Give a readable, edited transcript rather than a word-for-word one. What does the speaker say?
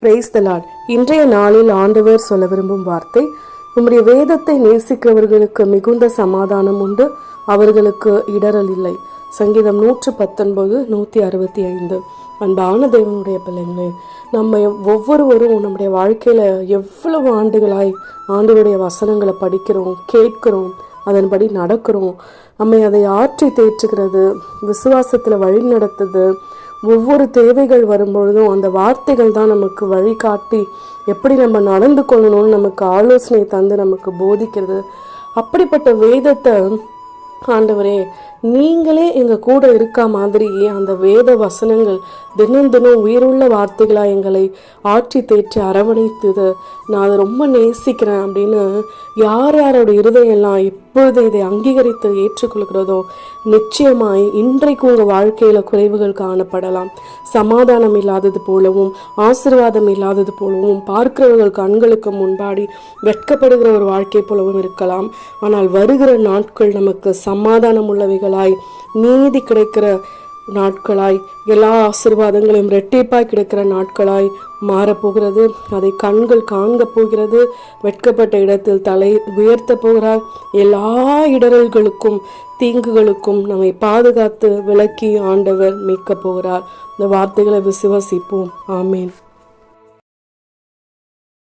Praise the Lord. இன்றைய நாளில் ஆண்டவர் சொல்ல விரும்பும் வார்த்தை, உம்முடைய வேதத்தை நேசிக்கிறவர்களுக்கு மிகுந்த சமாதானம் உண்டு, அவர்களுக்கு இடரல் இல்லை. சங்கீதம் 119 165. அன்பான தேவனுடைய பிள்ளைங்களே, நம்ம ஒவ்வொருவரும் நம்முடைய வாழ்க்கையில எவ்வளவு ஆண்டுகளாய் ஆண்டவருடைய வசனங்களை படிக்கிறோம், கேட்கிறோம், அதன்படி நடக்கிறோம். நம்மை அதை ஆற்றி தேற்றுகிறது, விசுவாசத்துல வழி நடத்துது. ஒவ்வொரு தேவைகள் வரும்பொழுதும் அந்த வார்த்தைகள் தான் நமக்கு வழிகாட்டி எப்படி நம்ம நடந்து கொள்ளணும்னு நமக்கு ஆலோசனை தந்து நமக்கு போதிக்கிறது. அப்படிப்பட்ட வேதத்தை ஆண்டவரே, நீங்களே எங்கள் கூட இருக்கா மாதிரி அந்த வேத வசனங்கள் தினம் தினம் உயிருள்ள வார்த்தைகளாக எங்களை ஆற்றி தேற்றி அரவணைத்தது. நான் அதை ரொம்ப நேசிக்கிறேன் அப்படின்னு யார் யாரோட இருதயெல்லாம் எப்பொழுது இதை அங்கீகரித்து ஏற்றுக்கொள்கிறதோ, நிச்சயமாய் இன்றைக்கு உங்கள் வாழ்க்கையில் குறைவுகள் காணப்படலாம். சமாதானம் இல்லாதது போலவும் ஆசீர்வாதம் இல்லாதது போலவும் பார்க்கிறவர்கள் கண்களுக்கு முன்பாடி வெட்கப்படுகிற ஒரு வாழ்க்கை போலவும் இருக்கலாம். ஆனால் வருகிற நாட்கள் நமக்கு சமாதானம் உள்ளவைகளாய், நீதி கிடைக்கிற நாட்களாய், எல்லா ஆசீர்வாதங்களையும் இரட்டிப்பாய் கிடைக்கிற நாட்களாய் மாறப்போகிறது. அதை கண்கள் காண்க போகிறது. வெட்கப்பட்ட இடத்தில் தலை உயர்த்த போகிறார். எல்லா இடரல்களுக்கும் தீங்குகளுக்கும் நம்மை பாதுகாத்து விலக்கி ஆண்டவர் மீட்க போகிறார். இந்த வார்த்தைகளை விசுவாசிப்போம். ஆமேன்.